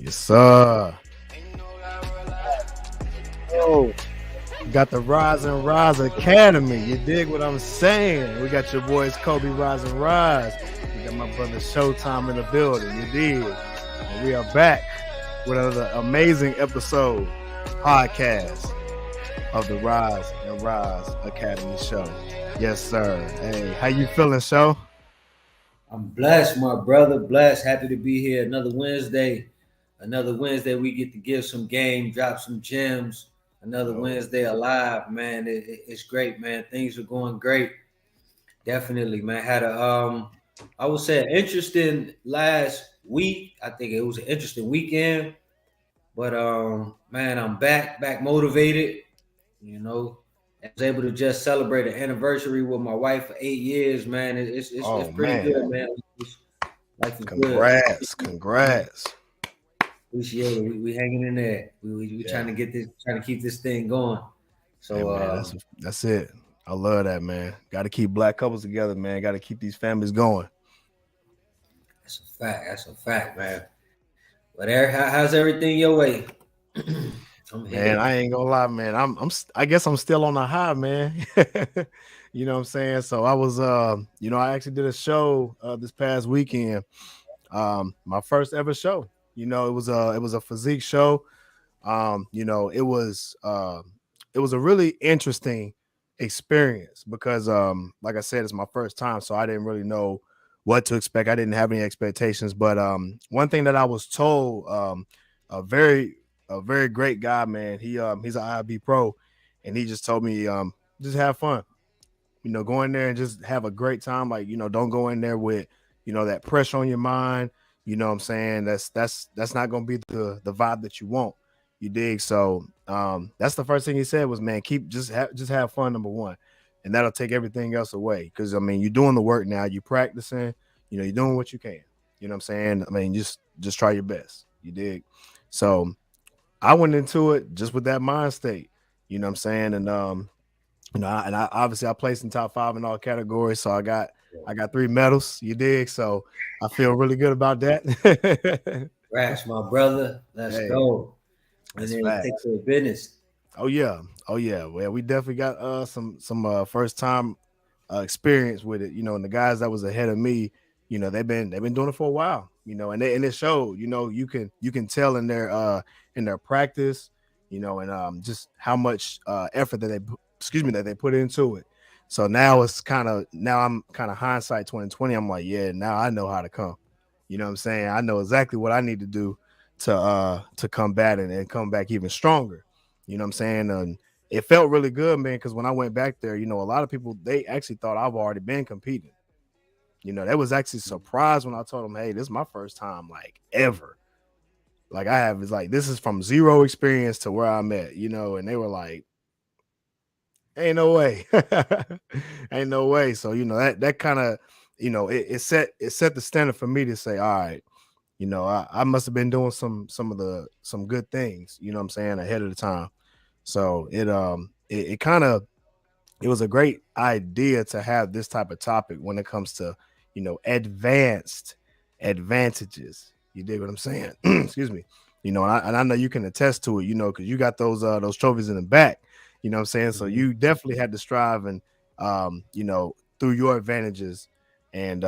Yes, sir. Oh, got the Rise and Rise Academy. You dig what I'm saying? We got your boys Cobe Rise and Rise. We got my brother Showtime in the building. You dig? And we are back with another amazing episode podcast of the Rise and Rise Academy show. Yes, sir. Hey, how you feeling, Show? I'm blessed, my brother. Blessed. Happy to be here. Another Wednesday. Another Wednesday. We get to give some game, drop some gems. Another Oh, Wednesday alive, man. It's great, man. Things are going great. Definitely, man. Had I would say an interesting last week. I think it was an interesting weekend. But man, I'm back motivated. You know, I was able to just celebrate an anniversary with my wife for 8 years, man. It's oh pretty man. good, man. Life is good. Congrats. Appreciate it. We hanging in there. We Yeah. trying to keep this thing going. Hey So man, that's it. I love that, man. Got to keep black couples together, man. Got to keep these families going. that's a fact. That's a fact, man. But Eric, how's everything your way? I'm Man, here. I ain't gonna lie, man. I guess I'm still on the high, man. You know what I'm saying? So I was I actually did a show this past weekend. My first ever show. It was a physique show. It was a really interesting experience because like I said, it's my first time, so I didn't really know what to expect. I didn't have any expectations, but one thing that I was told, a very very great guy, man. He's an IB pro, and he just told me just have fun. Go in there and just have a great time. Like, don't go in there with, that pressure on your mind. You know what I'm saying? That's not gonna be the vibe that you want. You dig? So that's the first thing he said was, man, just have fun, number one. And that'll take everything else away. Cause I mean, you're doing the work now, you're practicing, you're doing what you can. You know what I'm saying? I mean, just try your best. You dig? So I went into it just with that mind state. You know what I'm saying? And I obviously I placed in top five in all categories, so I got 3 medals. You dig? So I feel really good about that. Rash, my brother. Let's Hey, go. And that's then take facts. care of business. Oh yeah, oh yeah. Well, we definitely got some first time experience with it. And the guys that was ahead of me, they've been doing it for a while. And it showed. You can tell in their practice. And just how much effort that they put into it. So now I'm kind of hindsight 2020. I'm like, yeah, now I know how to come. You know what I'm saying? I know exactly what I need to do to combat it and come back even stronger. You know what I'm saying? And it felt really good, man, because when I went back there, a lot of people they actually thought I've already been competing. They was actually surprised when I told them, hey, this is my first time like ever. Like I have is like this is from zero experience to where I'm at, and they were like, ain't no way. Ain't no way. So, that kind of, it set the standard for me to say, all right, I must have been doing some good things, what I'm saying, ahead of the time. So it kind of it was a great idea to have this type of topic when it comes to, advanced advantages. You dig what I'm saying? Excuse me. And I know you can attest to it, because you got those trophies in the back. You know what I'm saying? So Mhm. you definitely had to strive and through your advantages and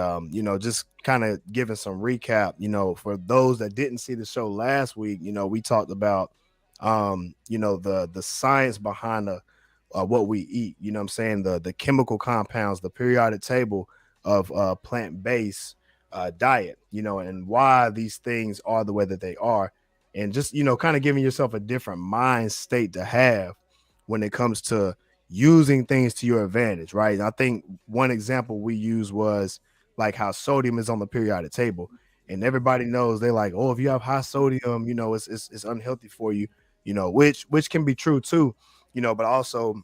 just kind of giving some recap, for those that didn't see the show last week, we talked about the science behind what we eat, you know what I'm saying? The chemical compounds, the periodic table of plant-based diet, and why these things are the way that they are. And just, kind of giving yourself a different mind state to have when it comes to using things to your advantage, right? And I think one example we used was like how sodium is on the periodic table. And everybody knows they like, oh, if you have high sodium, it's unhealthy for you, which can be true too, but also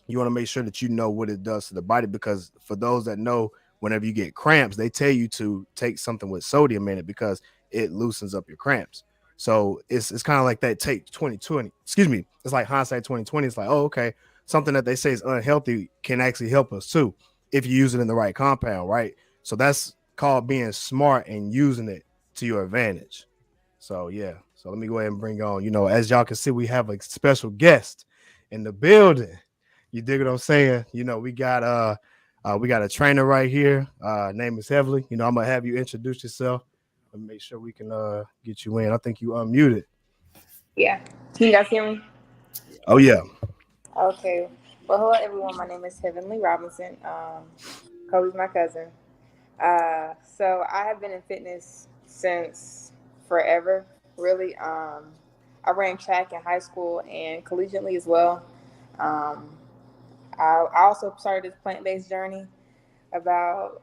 you want to make sure that you know what it does to the body because for those that know, whenever you get cramps, they tell you to take something with sodium in it because it loosens up your cramps. So it's kind of like that take 2020. Excuse me. It's like hindsight 2020. It's like, oh, okay, something that they say is unhealthy can actually help us too if you use it in the right compound, right? So that's called being smart and using it to your advantage. So yeah, so let me go ahead and bring on. As y'all can see, we have a special guest in the building. You dig what I'm saying? We got a trainer right here. Name is Heavily. I'm gonna have you introduce yourself and make sure we can get you in. I think you unmuted. Yeah. Can you guys hear me? Oh yeah. Okay. Well, hello everyone. My name is Heavenly Robinson. Cobe's my cousin. So I have been in fitness since forever. Really. I ran track in high school and collegiately as well. Um, I also started this plant-based journey about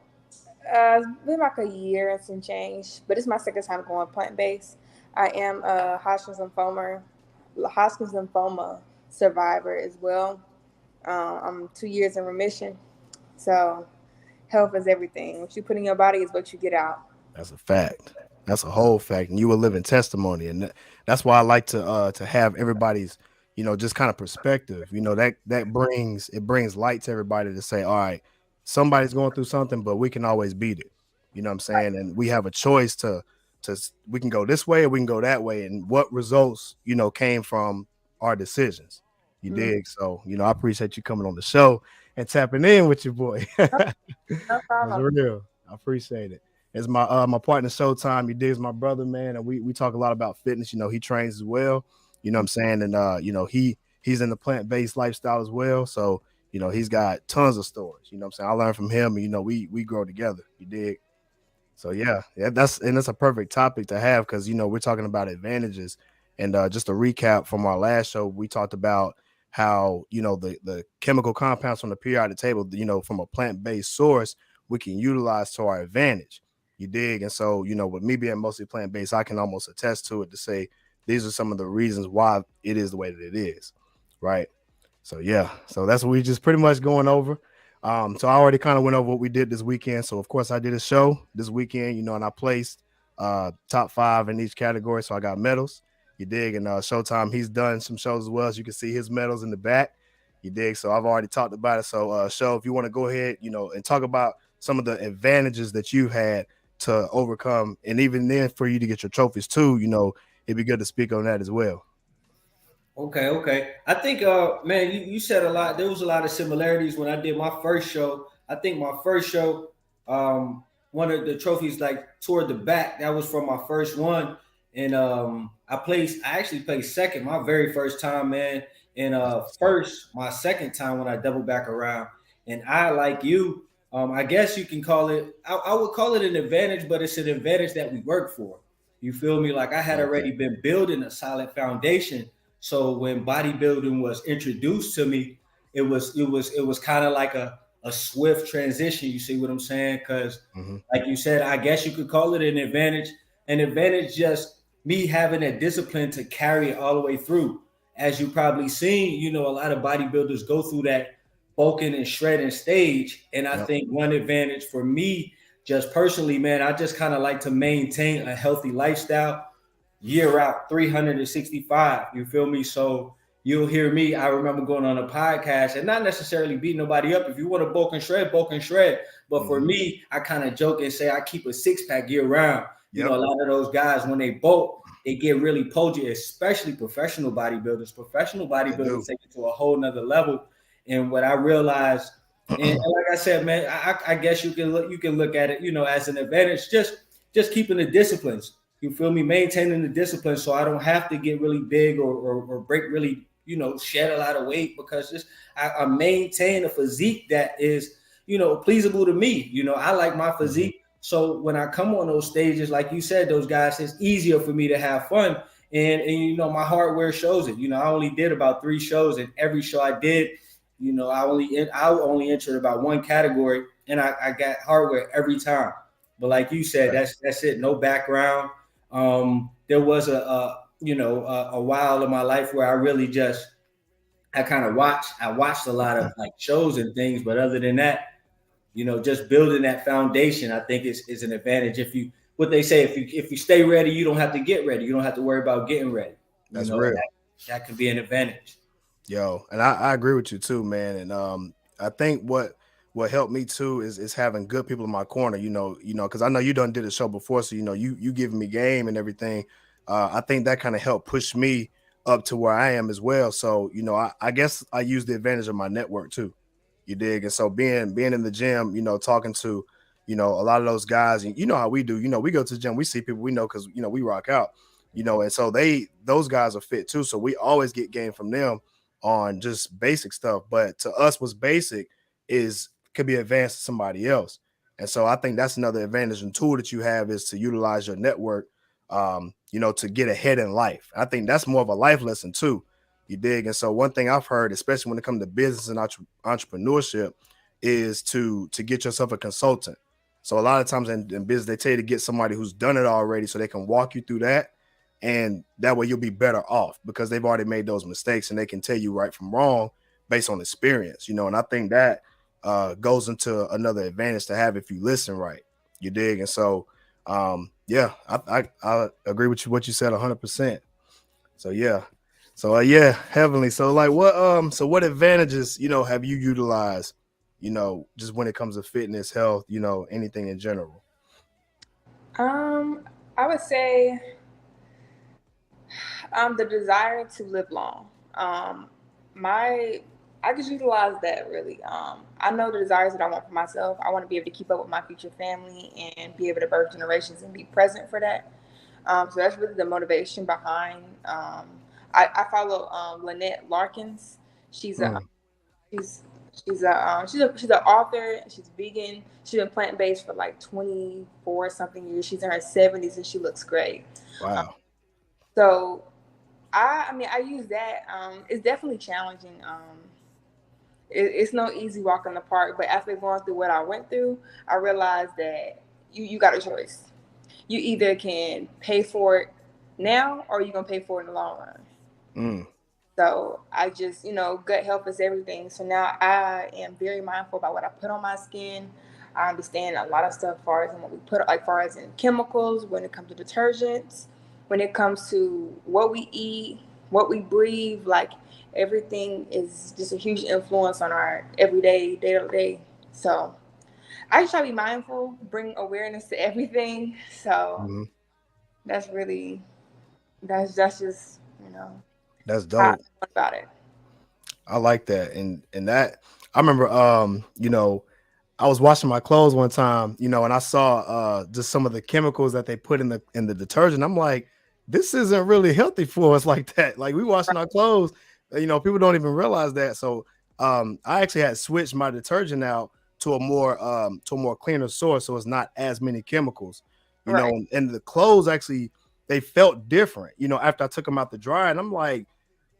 it's been like a year and some change, but it's my second time going plant-based. I am a Hodgkin's lymphoma survivor as well. I'm 2 years in remission. So health is everything. What you put in your body is what you get out. That's a fact. That's a whole fact, and you a living testimony, and that's why I like to have everybody's, just kind of perspective. That brings light to everybody to say, all right, somebody's going through something, but we can always beat it. You know what I'm Right. saying? And we have a choice we can go this way or we can go that way, and what results came from our decisions. You Mm-hmm. dig? So I appreciate you coming on the show and tapping in with your boy. No, no That's problem. real. I appreciate it. It's my partner Showtime. He digs my brother, man, and we talk a lot about fitness. He trains as well. You know what I'm saying? And he's in the plant-based lifestyle as well. So, he's got tons of stories. You know what I'm saying? I learned from him and we grow together. You dig? So yeah, that's a perfect topic to have because we're talking about advantages. And just a recap from our last show, we talked about how the chemical compounds from the periodic table, from a plant-based source, we can utilize to our advantage. You dig? And so with me being mostly plant-based, I can almost attest to it to say these are some of the reasons why it is the way that it is, right? So yeah, so that's what we just pretty much going over. So I already kind of went over what we did this weekend. So of course I did a show this weekend, and I placed top 5 in each category. So I got medals. You dig? And Showtime, he's done some shows as well. As you can see his medals in the back. You dig? So I've already talked about it. So Show, if you want to go ahead, and talk about some of the advantages that you've had to overcome, and even then for you to get your trophies too, it'd be good to speak on that as well. Okay, okay. I think, man, you said a lot. There was a lot of similarities when I did my first show. I think my first show, one of the trophies like toward the back, that was from my first one, and I actually placed second my very first time, man, and That's what's up. first my second time when I doubled back around, and I like you. I guess you can call it. I would call it an advantage, but it's an advantage that we work for. You feel me? Like I had Love already that. been building a solid foundation, so when bodybuilding was introduced to me, it was kind of like a swift transition. You see what I'm saying? Because Hmm. like you said, I guess you could call it an advantage. An advantage just me having that discipline to carry it all the way through. As you probably seen, a lot of bodybuilders go through that bulking and shredding stage. And I Yep. think one advantage for me, just personally, man, I just kind of like to maintain a healthy lifestyle year out 365. You feel me? So you'll hear me. I remember going on a podcast and not necessarily beating nobody up. If you want to bulk and shred, bulk and shred. But for Hmm. me, I kind of joke and say I keep a 6 pack year round. Yep. A lot of those guys, when they bulk, they get really pudgy, especially professional bodybuilders. Professional They do. bodybuilders take it to a whole nother level. And what I realized, and like I said, man, I guess you can look at it, as an advantage. Just keeping the disciplines. You feel me? Maintaining the discipline so I don't have to get really big or break really, shed a lot of weight because just I maintain a physique that is, pleasable to me. I like my Hmm. physique. So when I come on those stages, like you said, those guys, it's easier for me to have fun. And my hardware shows it. I only did about 3 shows, and every show I did, I only entered about one category, and I got hardware every time. But like you said, that's it. No background. There was a while in my life where I really just I kind of watched. I watched a lot of like shows and things, but other than that, just building that foundation, I think is an advantage. If you what they say, if you stay ready, you don't have to get ready. You don't have to worry about getting ready. That's And real. that can be an advantage. Yo, and I agree with you too, man. And I think what helped me too is having good people in my corner. Because I know you done did a show before, so you giving me game and everything. I think that kind of helped push me up to where I am as well. So, I guess I use the advantage of my network too. You dig? And so being in the gym, talking to, a lot of those guys, and you know how we do, we go to the gym, we see people we know because we rock out, and so those guys are fit too. So we always get game from them on just basic stuff. But to us, what's basic is could be advanced to somebody else. And so I think that's another advantage and tool that you have is to utilize your network, to get ahead in life. I think that's more of a life lesson too. You dig? And so one thing I've heard, especially when it comes to business and entrepreneurship, is to get yourself a consultant. So a lot of times in business, they tell you to get somebody who's done it already so they can walk you through that. And that way you'll be better off because they've already made those mistakes and they can tell you right from wrong based on experience, and I think that goes into another advantage to have if you listen right. You dig? And so, yeah, I agree with you what you said 100%. So yeah, yeah, Heavenly. So like, what advantages have you utilized? Just when it comes to fitness, health, anything in general. Um, I would say the desire to live long. My I just utilize that really. I know the desires that I want for myself. I want to be able to keep up with my future family and be able to birth generations and be present for that. So that's really the motivation behind. I follow Lynette Larkins. She's a Mm, she's she's an author. She's vegan. She's been plant based for like 24 something years. She's in her 70s and she looks great. Um, wow. so I mean I use that. It's definitely challenging. It's no easy walk in the park. But after going through what I went through, I realized that you got a choice. You either can pay for it now or you're gonna pay for it in the long run. Mm, So I just, gut health is everything. So now I am very mindful about what I put on my skin. I understand a lot of stuff as far as in what we put, like far as in chemicals, when it comes to detergents, when it comes to what we eat, what we breathe, like everything is just a huge influence on our everyday, day to day. So I just try to be mindful, bring awareness to everything. So mhm. that's really that's just, That's how I dope. feel about it. I like that. And that I remember I was washing my clothes one time, and I saw just some of the chemicals that they put in the detergent. I'm like, this isn't really healthy for us like that. Like we washing our clothes, people don't even realize that. So I actually had switched my detergent out to a more cleaner source, so it's not as many chemicals, Right. and the clothes actually they felt different, after I took them out the dryer, and I'm like,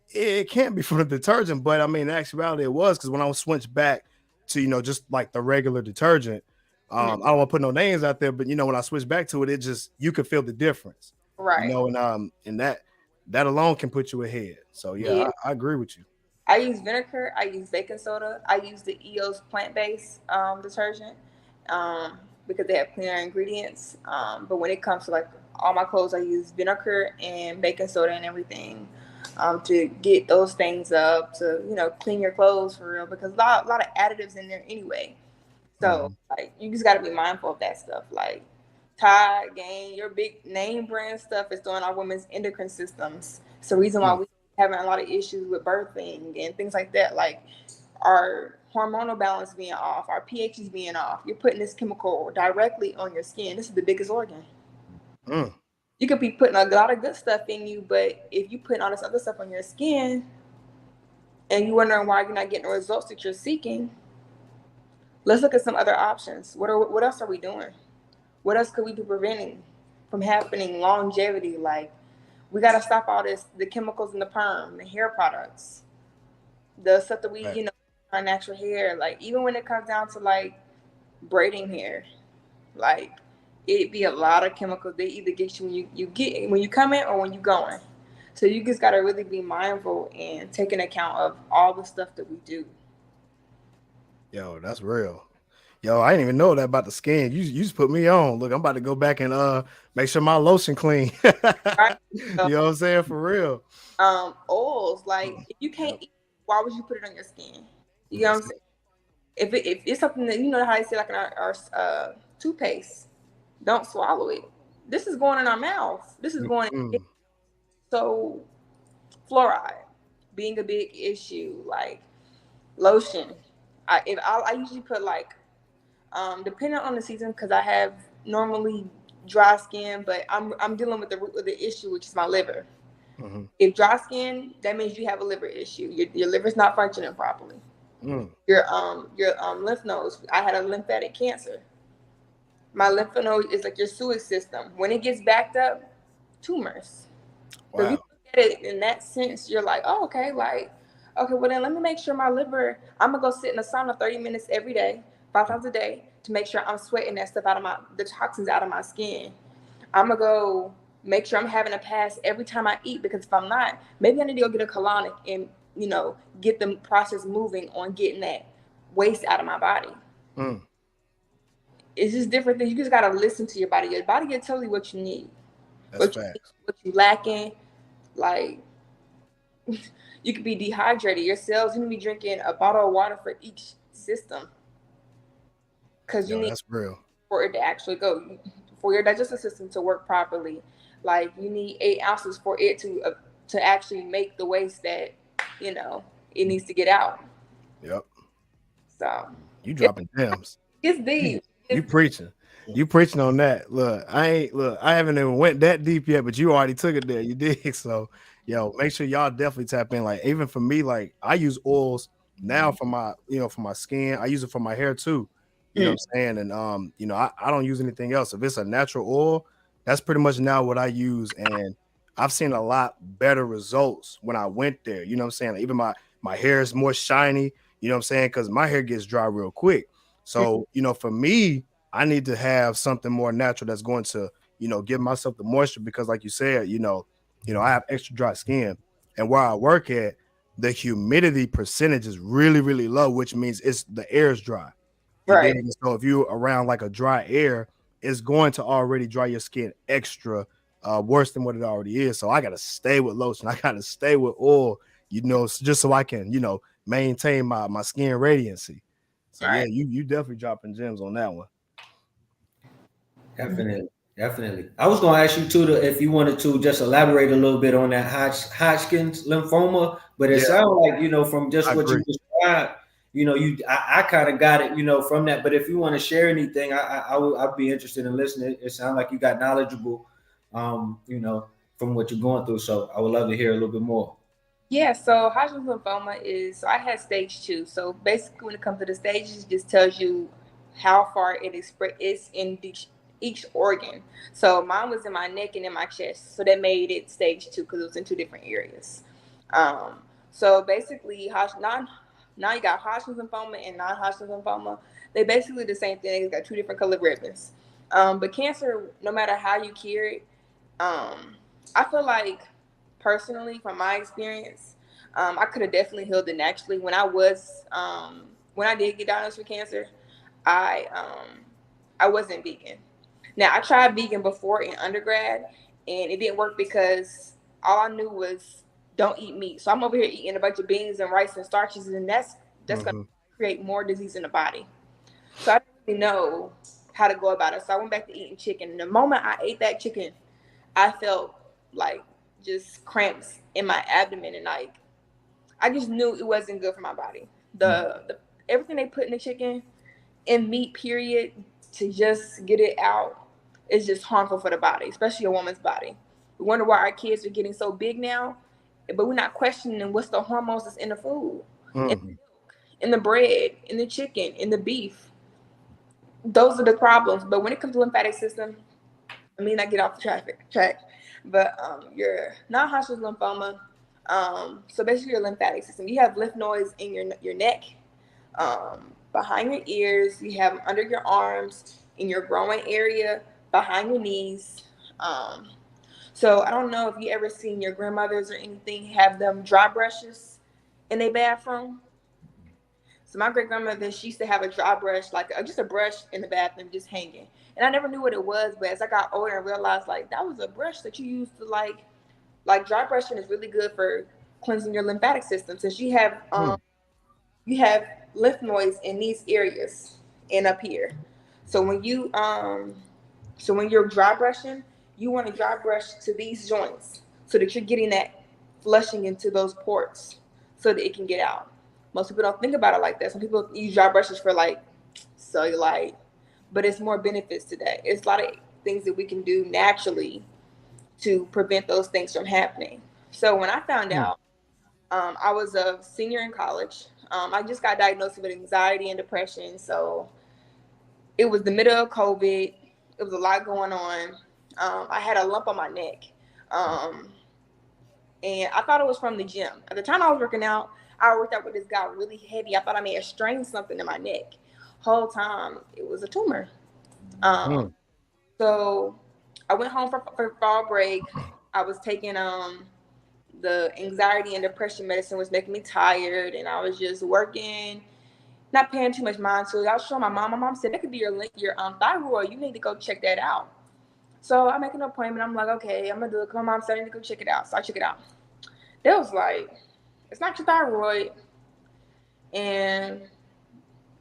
it can't be from the detergent, but I mean, in actuality, it was because when I was switched back to just like the regular detergent, I don't want to put no names out there, but when I switched back to it, it just you could feel the difference, Right. and that alone can put you ahead. So yeah, Yeah. I agree with you. I use vinegar. I use baking soda. I use the EOS plant-based detergent um, because they have cleaner ingredients. But when it comes to like all my clothes, I use vinegar and baking soda and everything to get those things up to clean your clothes for real because a lot of additives in there anyway. So Mhm. like you just got to be mindful of that stuff. Like Tide, Gain, your big name brand stuff is throwing our women's endocrine systems. It's the reason why Mm, we having a lot of issues with birthing and things like that. Like our hormonal balance being off, our pHs being off. You're putting this chemical directly on your skin. This is the biggest organ. mm, You could be putting a lot of good stuff in you, but if you put all this other stuff on your skin and you wondering why you're not getting the results that you're seeking, let's look at some other options. What else are we doing? What else could we be preventing from happening? Longevity, like we got to stop all this, the chemicals in the perm, the hair products, the stuff that we, right. our natural hair. Like even when it comes down to like braiding hair, like it be a lot of chemicals. They either get you when you come in or when you going. So you just got to really be mindful and take an account of all the stuff that we do. Yo, that's real. Yo, I didn't even know that about the skin. You just put me on. Look, I'm about to go back and make sure my lotion clean. Right. So, You know what I'm saying? For real. oils, like if you can't Yep. eat, why would you put it on your skin? You know what I'm That's it. saying? If it's something that how they say like in our toothpaste, don't swallow it. This is going in our mouth. This is going Mm-mm. So fluoride being a big issue, like lotion. I usually put like depending on the season, because I have normally dry skin, but I'm dealing with the root of the issue, which is my liver. Mm-hmm. If dry skin, that means you have a liver issue. Your liver's not functioning properly. Mm. Your lymph nodes. I had a lymphatic cancer. My lymph node is like your sewage system. When it gets backed up, tumors. So if you Wow. look at it in that sense, you're like, oh, okay, like, okay, well then let me make sure my liver. I'm gonna go sit in the sauna 30 minutes every day, 5 times a day, to make sure I'm sweating that stuff out of the toxins out of my skin. I'm gonna go make sure I'm having a pass every time I eat, because if I'm not, maybe I need to go get a colonic and get the process moving on getting that waste out of my body. Mm. It's just different things. You just gotta listen to your body. Your body will tell you what you need, That's facts. what you lacking. Like you could be dehydrated. Your cells, you need to be drinking a bottle of water for each system, because you Yo, need that's real. for it to actually go, for your digestive system to work properly. Like you need 8 ounces for it to actually make the waste that you know it needs to get out. Yep. So You it, dropping gems. it's You, deep. you preaching. You preaching on that. Look, I haven't even went that deep yet, but you already took it there. You did. So yo, make sure y'all definitely tap in. Like even for me, like I use oils now for my, for my skin. I use it for my hair too. You know Mm, what I'm saying? And I don't use anything else. If it's a natural oil, that's pretty much now what I use. And I've seen a lot better results when I went there. You know what I'm saying? Like, even my hair is more shiny, you know what I'm saying? Because my hair gets dry real quick. mm, So, for me, I need to have something more natural that's going to, give myself the moisture because, like you said, I have extra dry skin, and where I work at, the humidity percentage is really, really low, which means the air is dry. You dig? right. So if you around like a dry air, it's going to already dry your skin extra worse than what it already is. So I gotta stay with lotion. I gotta stay with oil, just so I can, maintain my skin radiancy. So yeah, Right. you definitely dropping gems on that one. Definitely, definitely. I was going to ask you too if you wanted to just elaborate a little bit on that Hodgkin's lymphoma, but it Yeah, sounds like from I just what you agree. described, I kind of got it, from that. But if you want to share anything, I'd be interested in listening. It sounds like you got knowledgeable, from what you're going through. So I would love to hear a little bit more. Yeah, so Hodgkin's lymphoma is, so I had stage 2. So basically, when it comes to the stages, it just tells you how far it is spread. It's in each organ. So mine was in my neck and in my chest. So that made it stage 2 because it was in 2 different areas. Um, so basically, now you got Hodgkin's lymphoma and non-Hodgkin's lymphoma. They basically the same thing. They got 2 different colored ribbons. But cancer, no matter how you cure it, I feel like personally, from my experience, I could have definitely healed it naturally. When I did get diagnosed with cancer, I wasn't vegan. Now I tried vegan before in undergrad, and it didn't work because all I knew was don't eat meat. So I'm over here eating a bunch of beans and rice and starches, and that's gonna Hmm. create more disease in the body. So I didn't really know how to go about it. So I went back to eating chicken. And the moment I ate that chicken, I felt like just cramps in my abdomen, and like I just knew it wasn't good for my body. The everything they put in the chicken and meat, period, to just get it out is just harmful for the body, especially a woman's body. We wonder why our kids are getting so big now, but we're not questioning what's the hormones that's in the food, in Hmm. the milk, in the bread, in the chicken, in the beef. Those are the problems. But when it comes to lymphatic system, I mean, I get off the track, but your non-Hodgkin's lymphoma. So basically, your lymphatic system. You have lymph nodes in your neck, behind your ears. You have them under your arms, in your groin area, behind your knees. Um, so I don't know if you ever seen your grandmothers or anything have them dry brushes in their bathroom. So my great grandmother, she used to have a dry brush, like just a brush in the bathroom, just hanging. And I never knew what it was, but as I got older and realized, like that was a brush that you used to like dry brushing is really good for cleansing your lymphatic system, since you have lymph nodes in these areas and up here. So when you're dry brushing, you want to dry brush to these joints. so that you're getting that flushing into those ports so that it can get out. Most people don't think about it like that. Some people use dry brushes for like cellulite, but it's more benefits to that. It's a lot of things that we can do naturally to prevent those things from happening. So when I found out, I was a senior in college. I just got diagnosed with anxiety and depression. So it was the middle of COVID. It was a lot going on. I had a lump on my neck. And I thought it was from the gym. At the time I was working out, I worked out with this guy really heavy. I thought I may have strained something in my neck. Whole time it was a tumor. So I went home for fall break. I was taking the anxiety and depression medicine was making me tired, and I was just working, not paying too much mind to it. I was showing my mom. My mom said that could be your thyroid. You need to go check that out. So I make an appointment. I'm like, okay, I'm gonna do it. My mom said I need to go check it out. So I check it out. They was like, it's not your thyroid, and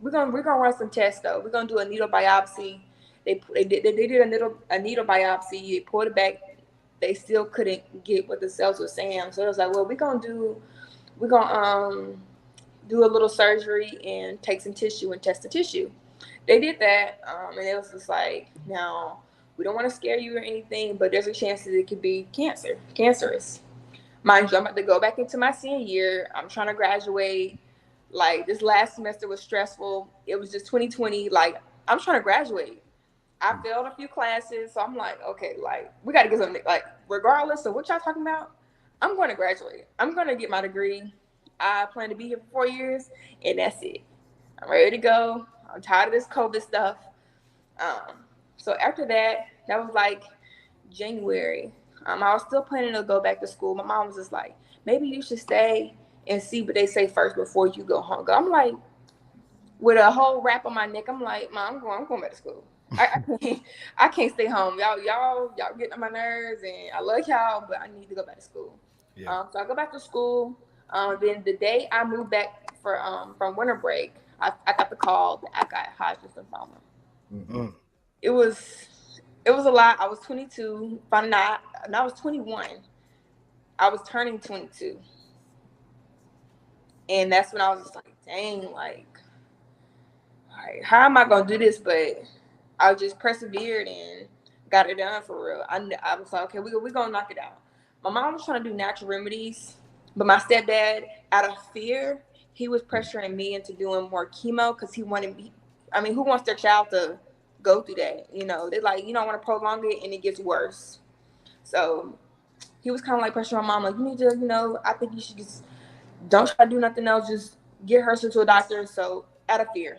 we're gonna run some tests though. We're gonna do a needle biopsy. They did a needle biopsy. They pulled it back. They still couldn't get what the cells were saying. So it was like, well, we're gonna do a little surgery and take some tissue and test the tissue. They did that, and it was just like, now we don't want to scare you or anything, but there's a chance that it could be cancerous. Mind you, I'm about to go back into my senior year. I'm trying to graduate. Like, this last semester was stressful. It was just 2020. Like, I'm trying to graduate. I failed a few classes, so I'm like, okay, like, we got to get something. Like, regardless of what y'all talking about, I'm going to graduate. I'm going to get my degree. I plan to be here for 4 years, and that's it. I'm ready to go. I'm tired of this COVID stuff. So after that, that was like January. I was still planning to go back to school. My mom was just like, maybe you should stay and see what they say first before you go home. I'm like, with a whole wrap on my neck, I'm like, Mom, I'm going back to school. I can't stay home. Y'all getting on my nerves, and I love y'all, but I need to go back to school. Yeah. So I go back to school. Then the day I moved back from winter break, I got the call that I got Hodgkin's lymphoma. Mm-hmm. It was a lot. I was 22. And I was 21. I was turning 22. And that's when I was just like, dang, like, all right, how am I going to do this? But I just persevered and got it done for real. I was like, okay, we're going to knock it out. My mom was trying to do natural remedies, but my stepdad, out of fear, he was pressuring me into doing more chemo because he wanted me. I mean, who wants their child to go through that? You know, they're like, you don't want to prolong it and it gets worse. So he was kind of like pressuring my mom, like, you need to, I think you should just don't try to do nothing else. Just get her to a doctor. So out of fear.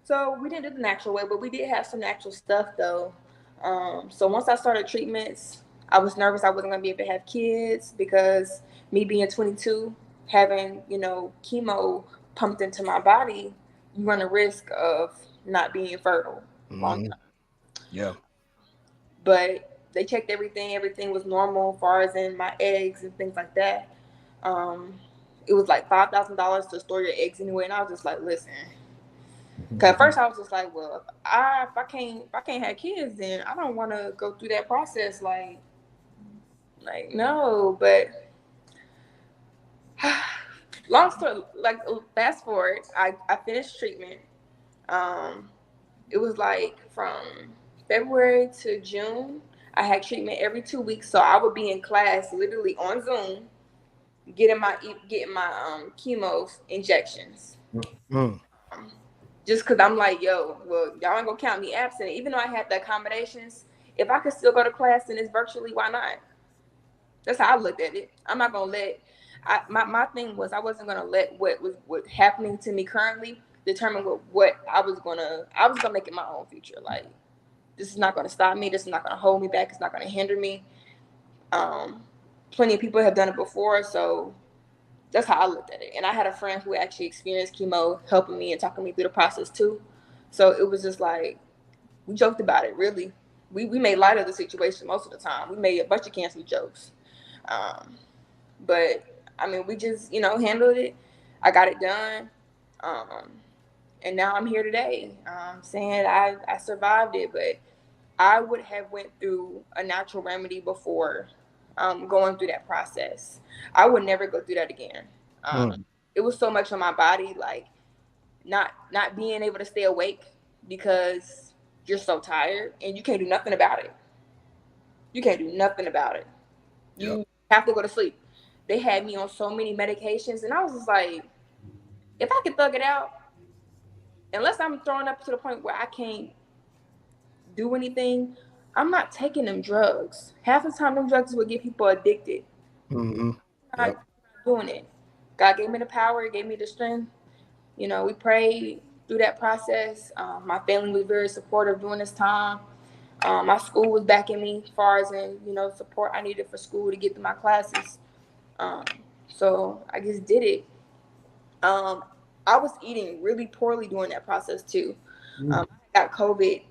So we didn't do the natural way, but we did have some natural stuff though. So once I started treatments, I was nervous I wasn't going to be able to have kids because me being 22, having, chemo pumped into my body, you run a risk of not being fertile long time. Yeah. But they checked everything. Everything was normal as far as in my eggs and things like that. It was like $5,000 to store your eggs anyway. And I was just like, listen. Because at first I was just like, well, if I can't have kids, then I don't want to go through that process. Like no. But long story, like fast forward, I finished treatment. It was like from February to June. I had treatment every 2 weeks, so I would be in class literally on Zoom, getting my chemo injections. Just because I'm like, yo, well, y'all ain't gonna count me absent. Even though I had the accommodations, if I could still go to class and it's virtually, why not? That's how I looked at it. I'm not gonna let. My thing was I wasn't gonna let what happening to me currently determine what I was gonna make it my own future. Like, this is not gonna stop me. This is not gonna hold me back. It's not gonna hinder me. Plenty of people have done it before, so that's how I looked at it. And I had a friend who actually experienced chemo helping me and talking me through the process too. So it was just like, we joked about it, really. We made light of the situation most of the time. We made a bunch of cancer jokes. But, I mean, we just, handled it. I got it done. And now I'm here today saying I survived it. But I would have went through a natural remedy before going through that process. I would never go through that again. Um, Mm. it was so much on my body, like not being able to stay awake because you're so tired and you can't do nothing about it. You can't do nothing about it. Yep. You have to go to sleep. They had me on so many medications, and I was just like, if I could thug it out, unless I'm throwing up to the point where I can't do anything, I'm not taking them drugs. Half the time, them drugs would get people addicted. Mm-hmm. I'm Yep. not doing it. God gave me the power, gave me the strength. You know, we prayed through that process. My family was very supportive during this time. My school was backing me as far as in, support I needed for school to get through my classes. Um, so I just did it. Um, I was eating really poorly during that process too. Mm. I got COVID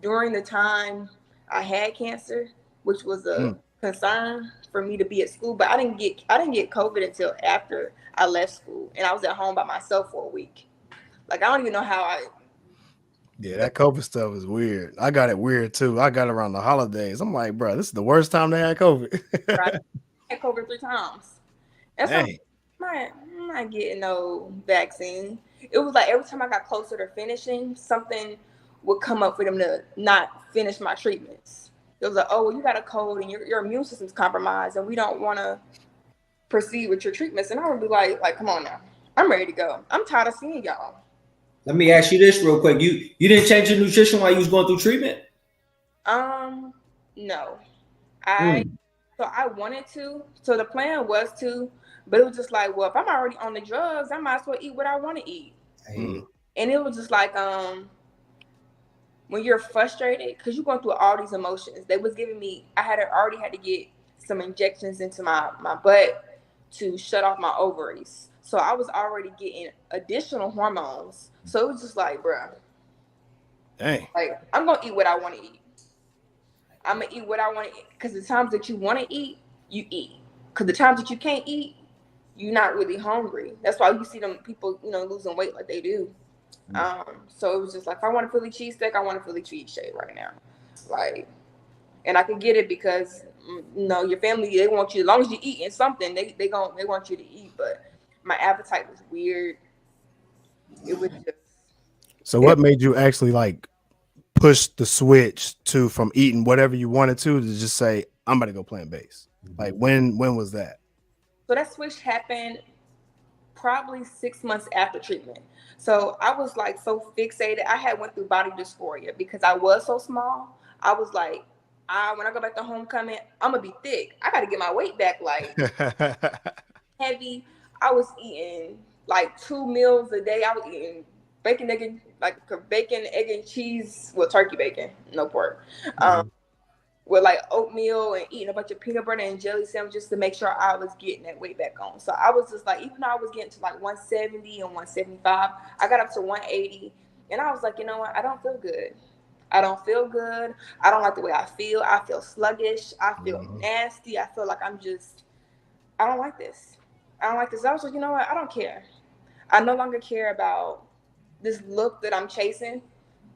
during the time I had cancer, which was a Mm. concern for me to be at school. But I didn't get COVID until after I left school, and I was at home by myself for a week. Like I don't even know how I Yeah, got that COVID stuff is weird. I got it weird too. I got it around the holidays. I'm like, bro, this is the worst time they had COVID. I had COVID 3 times. And so Dang. I'm not getting no vaccine. It was like every time I got closer to finishing, something would come up for them to not finish my treatments. It was like, oh, well, you got a cold and your immune system's compromised, and we don't want to proceed with your treatments. And I would be like, come on now, I'm ready to go. I'm tired of seeing y'all. Let me ask you this real quick. You didn't change your nutrition while you was going through treatment? Um, no, I Mm. so I wanted to. So the plan was to, but it was just like, well, if I'm already on the drugs, I might as well eat what I want to eat. Hey. Mm. And it was just like when you're frustrated because you're going through all these emotions. They was giving me, I had already had to get some injections into my butt to shut off my ovaries. So I was already getting additional hormones. So it was just like, bruh, Dang. like I'm gonna eat what I want to eat. I'm gonna eat what I want to eat because the times that you want to eat, you eat. Because the times that you can't eat, you're not really hungry. That's why you see them people, losing weight like they do. So it was just like, if I want a Philly cheesesteak, I want a Philly cheesesteak right now. Like, and I could get it because, your family, they want you, as long as you're eating something, they want you to eat. But my appetite was weird. It was just, So it, what made you actually like push the switch to from eating whatever you wanted to just say, I'm about to go plant base? Like when was that? so that switch happened probably 6 months after treatment. So I was like so fixated. I had went through body dysphoria because I was so small. I was like, when I go back to homecoming, I'm gonna be thick. I got to get my weight back like heavy. I was eating like 2 meals a day. I was eating bacon, egg, like bacon, egg, and cheese. Well, turkey bacon, no pork. Um, Mhm. with like oatmeal and eating a bunch of peanut butter and jelly sandwiches to make sure I was getting that weight back on. So I was just like, even though I was getting to like 170 and 175, I got up to 180. And I was like, you know what? I don't feel good. I don't feel good. I don't like the way I feel. I feel sluggish. I feel Mhm. nasty. I feel like I don't like this. I don't like this. I was like, you know what? I don't care. I no longer care about this look that I'm chasing.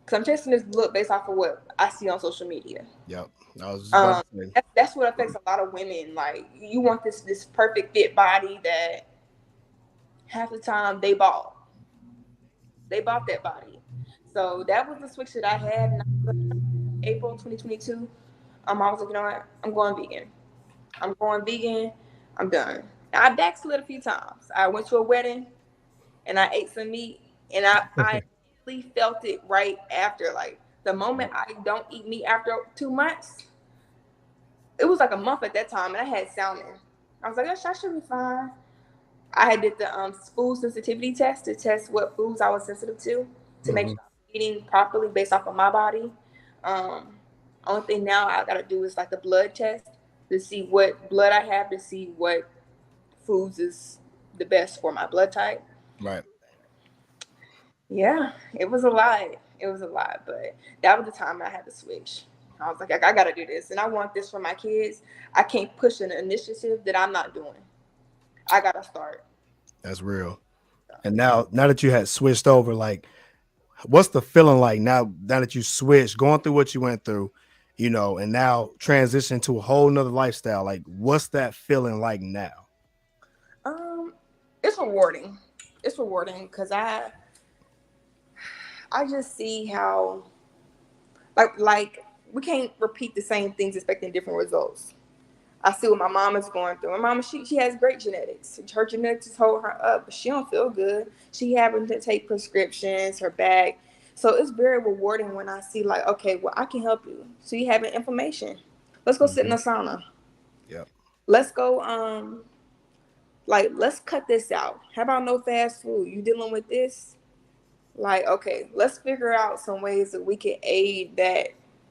Because I'm chasing this look based off of what I see on social media. Yep. I was just about Um, to say. that's what affects a lot of women. Like you want this perfect fit body that half the time they bought that body. So that was the switch that I had in April 2022. I was like, you know what? I'm going vegan. I'm going vegan. I'm done. Now, I backslid a few times. I went to a wedding and I ate some meat, and I really felt it right after. Like the moment I don't eat meat after 2 months, it was like a month at that time, and I had salmon. I was like, oh, I should be fine. I had did the food sensitivity test to test what foods I was sensitive to make Mhm. sure I'm eating properly based off of my body. Um, Only thing now I gotta do is like the blood test to see what blood I have to see what foods is the best for my blood type. Right. Yeah, it was a lot. It was a lot, but that was the time I had to switch. I was like, I gotta do this, and I want this for my kids. I can't push an initiative that I'm not doing. I gotta start. That's real. And now that you had switched over, like what's the feeling like now that you switched, going through what you went through? and now transition to a whole nother lifestyle. Like, what's that feeling like now? Um, it's rewarding. It's rewarding because I just see how like we can't repeat the same things expecting different results. I see what my mom is going through. My mama, she has great genetics. Her genetics is holding her up, but she don't feel good. She having to take prescriptions, her back. So it's very rewarding when I see like, okay, well, I can help you. So you having inflammation. Let's go sit in Hmm. the sauna. Yep. Let's go like let's cut this out. How about no fast food? You dealing with this? Like, okay, let's figure out some ways that we can aid that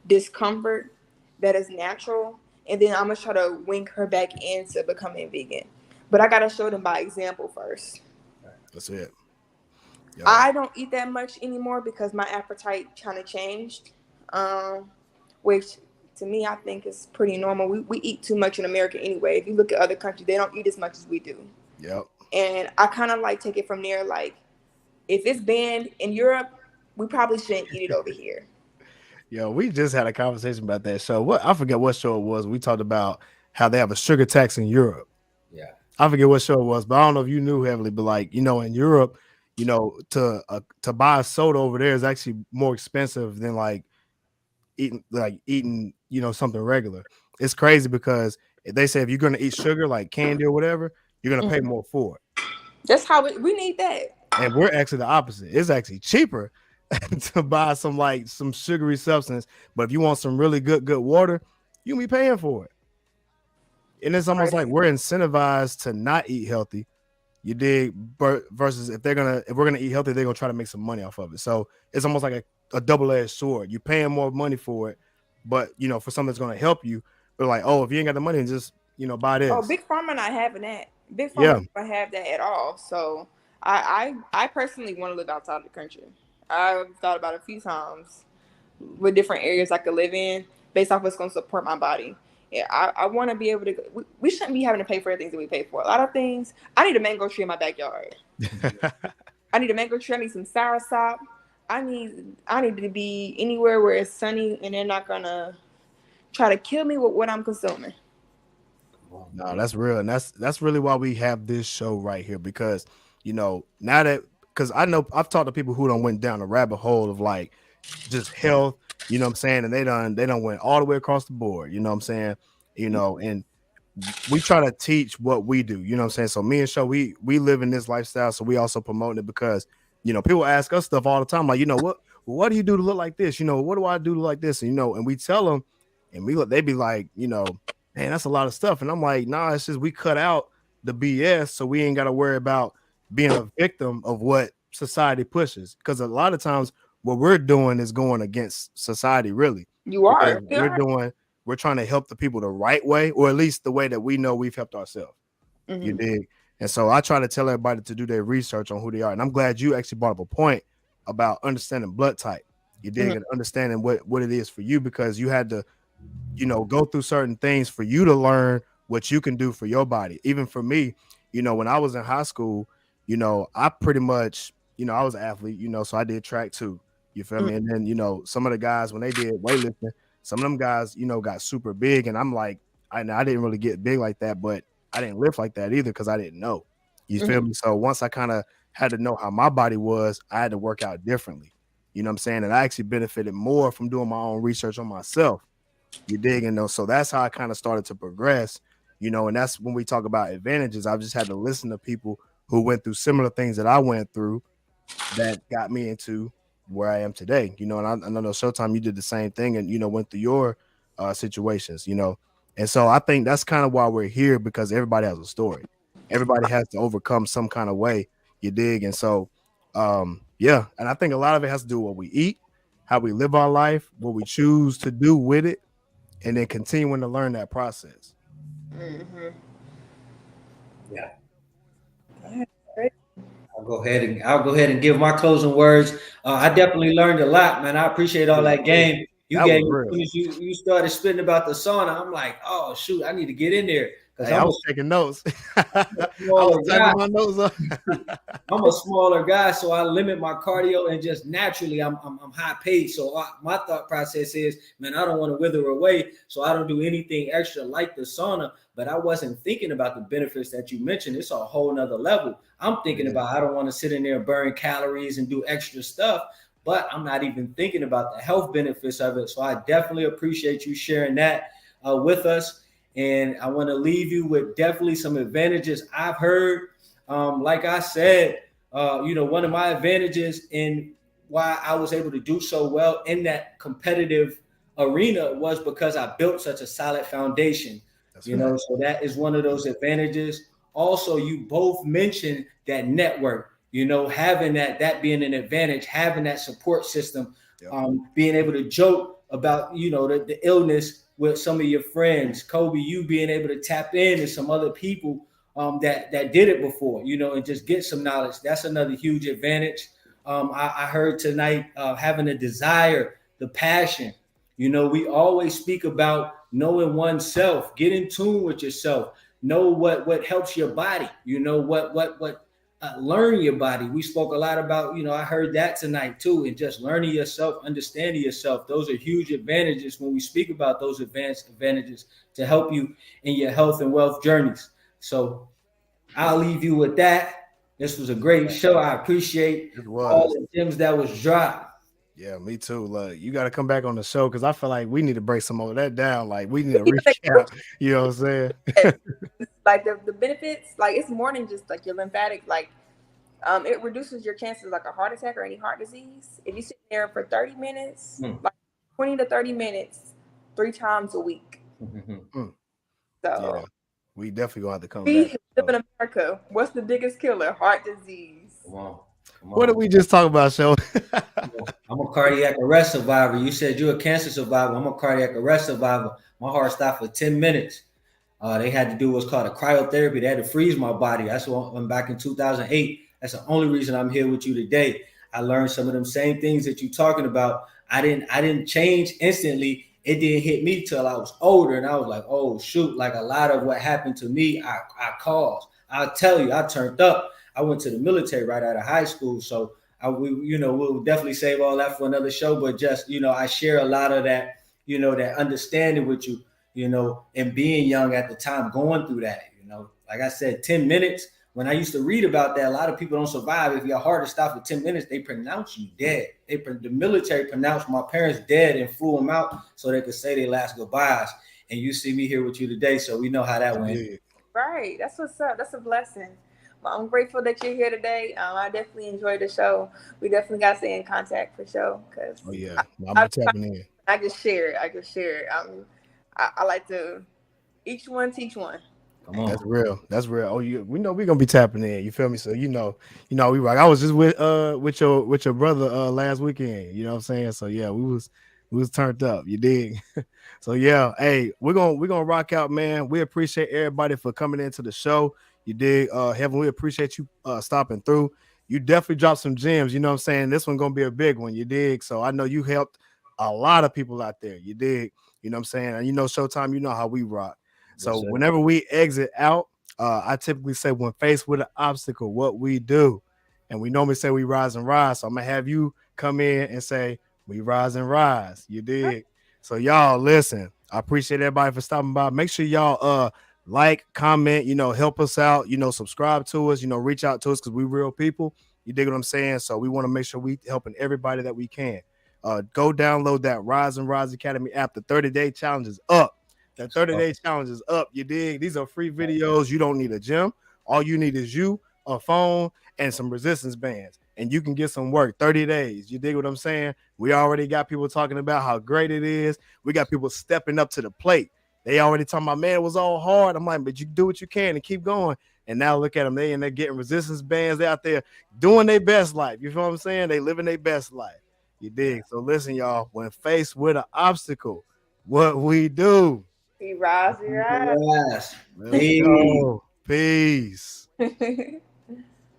discomfort that is natural. And then I'm going to try to wink her back into becoming vegan. But I got to show them by example first. That's it. Yo. I don't eat that much anymore because my appetite kind of changed, which to me, I think is pretty normal. We eat too much in America anyway. If you look at other countries, they don't eat as much as we do. Yep. And I kind of like take it from there. Like, if it's banned in Europe, we probably shouldn't eat it over here. Yo, we just had a conversation about that show. What I forget what show it was. We talked about how they have a sugar tax in Europe. Yeah. I forget what show it was, but I don't know if you knew heavily. But like, in Europe, to buy a soda over there is actually more expensive than eating something regular. It's crazy because they say if you're gonna eat sugar like candy or whatever, you're gonna pay Mhm. more for it. That's how we need that. And we're actually the opposite. It's actually cheaper to buy some sugary substance. But if you want some really good water, you'll be paying for it. And it's almost like Crazy. we're incentivized to not eat healthy. You dig? Versus if we're gonna eat healthy, they're gonna try to make some money off of it. So it's almost like a double-edged sword. You're paying more money for it, but for something that's gonna help you. But like, oh, if you ain't got the money, just buy Oh, this. Big Pharma not having that. Big Yeah. Pharma don't have that at all. So I personally want to live outside the country. I've thought about it a few times with different areas I could live in based off what's going to support my body. Yeah, I want to be able to. We shouldn't be having to pay for the things that we pay for. A lot of things. I need a mango tree in my backyard. I need a mango tree. I need some soursop. I need to be anywhere where it's sunny and they're not gonna try to kill me with what I'm consuming. No, that's real, and that's really why we have this show right here because now that because I know I've talked to people who don't went down a rabbit hole of like just health, what I'm saying, and they don't went all the way across the board, what I'm saying, and we try to teach what we do, what I'm saying. So me and Show, we live in this lifestyle, so we also promote it because people ask us stuff all the time, like what do you do to look like this? What do I do to look like this? And we tell them, and they be like, man, that's a lot of stuff. And I'm like, nah, it's just we cut out the BS so we ain't got to worry about being a victim of what society pushes. Because a lot of times what we're doing is going against society, really, You because are. You are. we're trying to help the people the right way, or at least the way that we know we've helped ourselves. You Mm-hmm. dig? And so I try to tell everybody to do their research on who they are. And I'm glad you actually brought up a point about understanding blood type. You dig? And understanding what it is for you because you had to go through certain things for you to learn what you can do for your body. Even for me, when I was in high school, I pretty much, I was an athlete, so I did track too. You feel Mm-hmm. me? And then, some of the guys, when they did weightlifting, some of them guys, got super big. And I'm like, I didn't really get big like that, but I didn't lift like that either because I didn't know. You feel Mm-hmm. me? So once I kind of had to know how my body was, I had to work out differently. You know what I'm saying? And I actually benefited more from doing my own research on myself. You dig? And so that's how I kind of started to progress, and that's when we talk about advantages. I've just had to listen to people who went through similar things that I went through that got me into where I am today. And I know Showtime, you did the same thing and, went through your situations, and so I think that's kind of why we're here because everybody has a story. Everybody has to overcome some kind of way. You dig? And so, yeah. And I think a lot of it has to do with what we eat, how we live our life, what we choose to do with it, and then continuing to learn that process. Mm-hmm. Yeah. Great. I'll go ahead and give my closing words. I definitely learned a lot, man. I appreciate all Yeah, that game you that was gave me. As real. soon as you started spitting about the sauna, I'm like, oh shoot, I need to get in there because Hey, I was taking notes. I I'm a was smaller guy. typing my notes up. I'm a smaller guy, so I limit my cardio and just naturally I'm high paid. So my thought process is, man, I don't want to wither away, so I don't do anything extra like the sauna. But I wasn't thinking about the benefits that you mentioned. It's a whole nother level. I'm thinking Yeah. about I don't want to sit in there and burn calories and do extra stuff, but I'm not even thinking about the health benefits of it. So I definitely appreciate you sharing that with us. And I want to leave you with definitely some advantages I've heard. Like I said, one of my advantages in why I was able to do so well in that competitive arena was because I built such a solid foundation. That's right. So that is one of those advantages. Also, you both mentioned that network. Having that being an advantage, having that support system, Yep. being able to joke about the illness with some of your friends. Kobe, you being able to tap into some other people that did it before, and just get some knowledge. That's another huge advantage. I heard tonight having a desire, the passion. We always speak about knowing oneself, get in tune with yourself, know what helps your body. What learn your body. We spoke a lot about, I heard that tonight too, and just learning yourself, understanding yourself. Those are huge advantages when we speak about those advanced advantages to help you in your health and wealth journeys. So I'll leave you with that. This was a great show. I appreciate It all was. the gems that was dropped. Yeah, me too. Look, you got to come back on the show because I feel like we need to break some of that down. Like we need to recap. You know what I'm saying? Yes. Like the benefits, like it's more than just like your lymphatic, like it reduces your chances of like a heart attack or any heart disease. If you sit there for 30 minutes, like 20 to 30 minutes, 3 times a week. Mm. Yeah, So we definitely gonna have to come we back. live in America. What's the biggest killer? Heart disease. Come on. What did we just talk about, show? I'm a cardiac arrest survivor. You said you're a cancer survivor. I'm a cardiac arrest survivor. My heart stopped for 10 minutes. They had to do what's called a cryotherapy. They had to freeze my body. That's what I'm back in 2008. That's the only reason I'm here with you today. I learned some of them same things that you're talking about. I didn't change instantly. It didn't hit me till I was older, and I was like, oh shoot! Like a lot of what happened to me, I caused. I'll tell you, I turned up. I went to the military right out of high school, so we'll definitely save all that for another show. But just I share a lot of that, that understanding with you, and being young at the time, going through that, like I said, 10 minutes. When I used to read about that, a lot of people don't survive. If your heart is stopped for 10 minutes, they pronounce you dead. The military pronounced my parents dead and flew them out so they could say their last goodbyes. And you see me here with you today, so we know how that went. Right. That's what's up. That's a blessing. Well, I'm grateful that you're here today. I definitely enjoyed the show. We definitely got to stay in contact for sure. Cause Oh yeah, I'm tapping in. I just share it. I just share it. I like to each one teach one. Come on. That's real. That's real. Oh, we know we're gonna be tapping in. You feel me? So we rock. I was just with your brother last weekend. You know what I'm saying? So yeah, we was turned up. You dig? So yeah, hey, we're gonna rock out, man. We appreciate everybody for coming into the show. You dig? Heaven, we appreciate you stopping through. You definitely dropped some gems. You know what I'm saying? This one gonna be a big one. You dig? So I know you helped a lot of people out there. You dig? You know what I'm saying? And Showtime, you know how we rock. So Yes, whenever we exit out, I typically say when faced with an obstacle, what we do. And we normally say we rise and rise. So I'm gonna have you come in and say we rise and rise. You dig? So y'all listen. I appreciate everybody for stopping by. Make sure y'all like, comment, help us out, subscribe to us, reach out to us because we real people. You dig what I'm saying? So we want to make sure we helping everybody that we can. Go download that Rise and Rise Academy app. The 30-day challenge is up. That 30-day challenge is up. You dig? These are free videos. You don't need a gym. All you need is you, a phone, and some resistance bands. And you can get some work 30 days. You dig what I'm saying? We already got people talking about how great it is. We got people stepping up to the plate. They already talking about, man, it was all hard. I'm like, but you do what you can and keep going. And now look at them. They're getting resistance bands. They out there doing their best life. You feel what I'm saying? They living their best life. You dig? So listen, y'all, when faced with an obstacle, what we do. We rise, we rise. yes. Let's go. Peace.